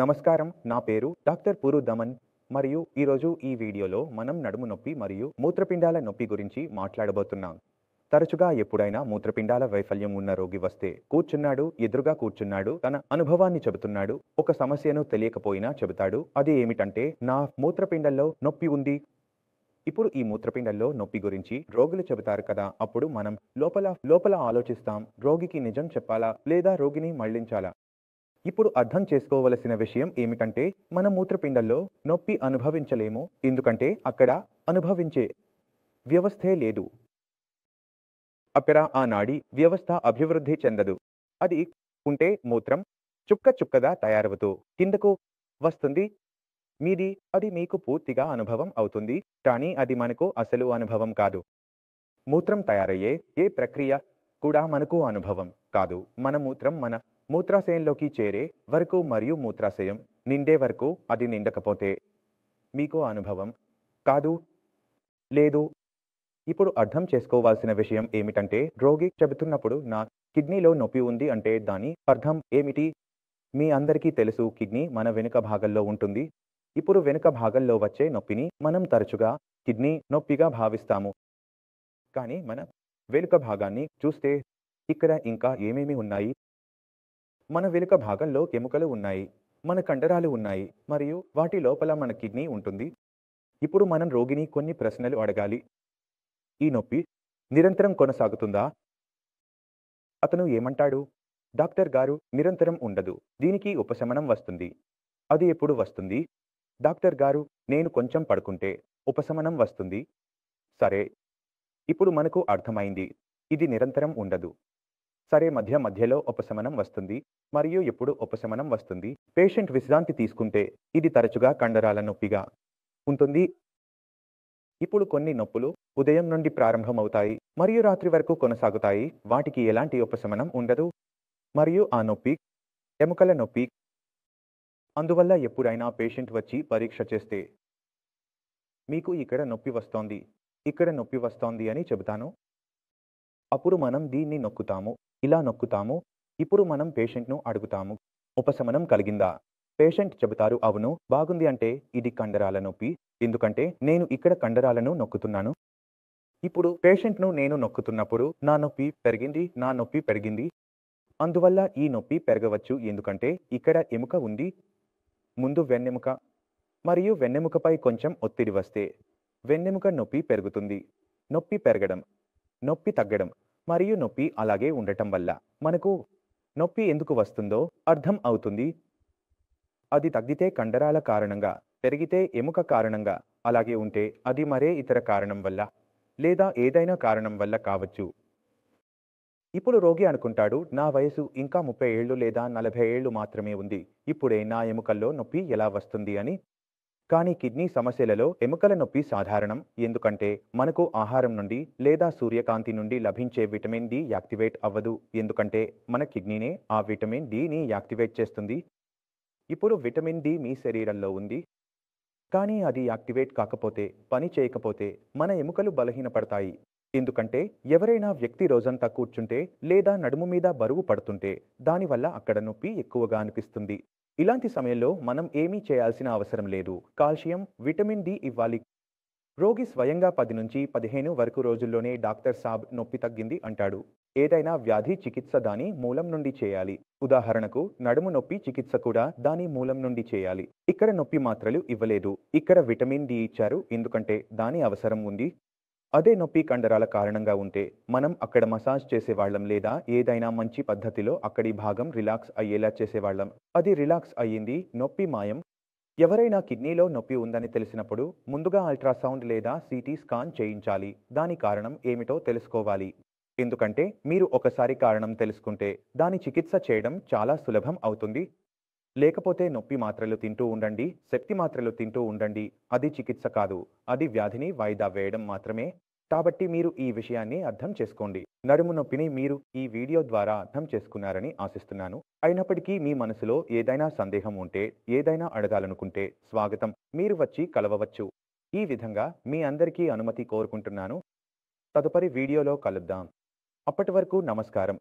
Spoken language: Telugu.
నమస్కారం. నా పేరు డాక్టర్ పురు దమన్ మరియు ఈరోజు ఈ వీడియోలో మనం నడుము నొప్పి మరియు మూత్రపిండాల నొప్పి గురించి మాట్లాడబోతున్నాం. తరచుగా ఎప్పుడైనా మూత్రపిండాల వైఫల్యం ఉన్న రోగి వస్తే ఎదురుగా కూర్చున్నాడు, తన అనుభవాన్ని చెబుతున్నాడు, ఒక సమస్యను తెలియకపోయినా చెబుతాడు. అది ఏమిటంటే నా మూత్రపిండంలో నొప్పి ఉంది. ఇప్పుడు ఈ మూత్రపిండంలో నొప్పి గురించి రోగులు చెబుతారు కదా, అప్పుడు మనం లోపల ఆలోచిస్తాం, రోగికి నిజం చెప్పాలా లేదా రోగిని మళ్లించాలా? ఇప్పుడు అర్థం చేసుకోవలసిన విషయం ఏమిటంటే మన మూత్రపిండంలో నొప్పి అనుభవించలేము, ఎందుకంటే అక్కడ అనుభవించే వ్యవస్థే లేదు. అక్కడ ఆ నాడీ వ్యవస్థ అభివృద్ధి చెందదు. అది ఉంటే మూత్రం చుక్క చుక్కగా తయారవుతూ కిందకు వస్తుంది. అది మీకు పూర్తిగా అనుభవం అవుతుంది, కానీ అది మనకు అసలు అనుభవం కాదు. మూత్రం తయారయ్యే ఏ ప్రక్రియ కూడా మనకు అనుభవం కాదు. మన మూత్రం మన మూత్రాశయంలోకి చేరే వరకు మరియు మూత్రాశయం నిండే వరకు, అది నిండకపోతే మీకు అనుభవం కాదు, లేదు. ఇప్పుడు అర్థం చేసుకోవాల్సిన విషయం ఏమిటంటే రోగి చెబుతున్నప్పుడు నా కిడ్నీలో నొప్పి ఉంది అంటే దాని అర్థం ఏమిటి? మీ అందరికీ తెలుసు, కిడ్నీ మన వెనుక భాగంలో ఉంటుంది. ఇప్పుడు వెనుక భాగంలో వచ్చే నొప్పిని మనం తరచుగా కిడ్నీ నొప్పిగా భావిస్తాము, కానీ మన వెనుక భాగాన్ని చూస్తే ఇక్కడ ఇంకా ఏమేమి ఉన్నాయి? మన వెనుక భాగంలో ఎముకలు ఉన్నాయి, మన కండరాలు ఉన్నాయి మరియు వాటి లోపల మన కిడ్నీ ఉంటుంది. ఇప్పుడు మనం రోగిని కొన్ని ప్రశ్నలు అడగాలి. ఈ నొప్పి నిరంతరం కొనసాగుతుందా? అతను ఏమంటాడు? డాక్టర్ గారు, నిరంతరం ఉండదు, దీనికి ఉపశమనం వస్తుంది. అది ఎప్పుడు వస్తుంది? డాక్టర్ గారు, నేను కొంచెం పడుకుంటే ఉపశమనం వస్తుంది. సరే, ఇప్పుడు మనకు అర్థమైంది, ఇది నిరంతరం ఉండదు. సరే, మధ్యలో ఉపశమనం వస్తుంది. మరియు ఎప్పుడు ఉపశమనం వస్తుంది? పేషెంట్ విశ్రాంతి తీసుకుంటే ఇది తరచుగా కండరాల నొప్పిగా ఉంటుంది. ఇప్పుడు కొన్ని నొప్పులు ఉదయం నుండి ప్రారంభమవుతాయి మరియు రాత్రి వరకు కొనసాగుతాయి. వాటికి ఎలాంటి ఉపశమనం ఉండదు మరియు ఆ నొప్పి ఎముకల నొప్పి. అందువల్ల ఎప్పుడైనా పేషెంట్ వచ్చి పరీక్ష చేస్తే మీకు ఇక్కడ నొప్పి వస్తోంది, ఇక్కడ నొప్పి వస్తోంది అని చెబుతాను. అప్పుడు మనం దీన్ని నొక్కుతాము, ఇలా నొక్కుతాము. ఇప్పుడు మనం పేషెంట్ను అడుగుతాము, ఉపశమనం కలిగిందా? పేషెంట్ చెబుతారు, అవును, బాగుంది. అంటే ఇది కండరాల నొప్పి, ఎందుకంటే నేను ఇక్కడ కండరాలను నొక్కుతున్నాను. ఇప్పుడు పేషెంట్ను నేను నొక్కుతున్నప్పుడు నా నొప్పి పెరిగింది. అందువల్ల ఈ నొప్పి పెరగవచ్చు, ఎందుకంటే ఇక్కడ ఎముక ఉంది, ముందు వెన్నెముక, మరియు వెన్నెముకపై కొంచెం ఒత్తిడి వస్తే వెన్నెముక నొప్పి పెరుగుతుంది. నొప్పి పెరగడం, నొప్పి తగ్గడం మరియు నొప్పి అలాగే ఉండటం వల్ల మనకు నొప్పి ఎందుకు వస్తుందో అర్థం అవుతుంది. అది తగ్గితే కండరాల కారణంగా, పెరిగితే ఎముక కారణంగా, అలాగే ఉంటే అది మరే ఇతర కారణం వల్ల లేదా ఏదైనా కారణం వల్ల కావచ్చు. ఇప్పుడు రోగి అనుకుంటాడు, నా వయసు ఇంకా 30 ఏళ్ళు లేదా 40 ఏళ్ళు మాత్రమే ఉంది, ఇప్పుడే నా ఎముకల్లో నొప్పి ఎలా వస్తుంది అని. కానీ కిడ్నీ సమస్యలలో ఎముకల నొప్పి సాధారణం, ఎందుకంటే మనకు ఆహారం నుండి లేదా సూర్యకాంతి నుండి లభించే విటమిన్ డి యాక్టివేట్ అవ్వదు, ఎందుకంటే మన కిడ్నీనే ఆ విటమిన్ డిని యాక్టివేట్ చేస్తుంది. ఇప్పుడు విటమిన్ డి మీ శరీరంలో ఉంది, కానీ అది యాక్టివేట్ కాకపోతే, పని చేయకపోతే మన ఎముకలు బలహీనపడతాయి. ఎందుకంటే ఎవరైనా వ్యక్తి రోజంతా కూర్చుంటే లేదా నడుము మీద బరువు పడుతుంటే దానివల్ల అక్కడ నొప్పి ఎక్కువగా అనిపిస్తుంది. ఇలాంటి సమయంలో మనం ఏమీ చేయాల్సిన అవసరం లేదు, కాల్షియం, విటమిన్ డి ఇవ్వాలి. రోగి స్వయంగా 10 నుంచి 15 వరకు రోజుల్లోనే డాక్టర్ సాబ్ నొప్పి తగ్గింది అంటాడు. ఏదైనా వ్యాధి చికిత్స దాని మూలం నుండి చేయాలి. ఉదాహరణకు నడుము నొప్పి చికిత్స కూడా దాని మూలం నుండి చేయాలి. ఇక్కడ నొప్పి మాత్రలు ఇవ్వలేదు, ఇక్కడ విటమిన్ డి ఇచ్చారు, ఎందుకంటే దాని అవసరం ఉంది. అదే నొప్పి కండరాల కారణంగా ఉంటే మనం అక్కడ మసాజ్ చేసేవాళ్ళం లేదా ఏదైనా మంచి పద్ధతిలో అక్కడి భాగం రిలాక్స్ అయ్యేలా చేసేవాళ్ళం. అది రిలాక్స్ అయ్యింది, నొప్పి మాయం. ఎవరైనా కిడ్నీలో నొప్పి ఉందని తెలిసినప్పుడు ముందుగా అల్ట్రాసౌండ్ లేదా సిటీ స్కాన్ చేయించాలి. దాని కారణం ఏమిటో తెలుసుకోవాలి, ఎందుకంటే మీరు ఒకసారి కారణం తెలుసుకుంటే దాని చికిత్స చేయడం చాలా సులభం అవుతుంది. లేకపోతే నొప్పి మాత్రలు తింటూ ఉండండి, శక్తి మాత్రలు తింటూ ఉండండి, అది చికిత్స కాదు, అది వ్యాధిని వాయిదా వేయడం మాత్రమే. కాబట్టి మీరు ఈ విషయాన్ని అర్థం చేసుకోండి. నడుము నొప్పిని మీరు ఈ వీడియో ద్వారా అర్థం చేసుకున్నారని ఆశిస్తున్నాను. అయినప్పటికీ మీ మనసులో ఏదైనా సందేహం ఉంటే, ఏదైనా అడగాలనుకుంటే స్వాగతం, మీరు వచ్చి కలవవచ్చు. ఈ విధంగా మీ అందరికీ అనుమతి కోరుకుంటున్నాను. తదుపరి వీడియోలో కలుద్దాం. అప్పటి వరకు నమస్కారం.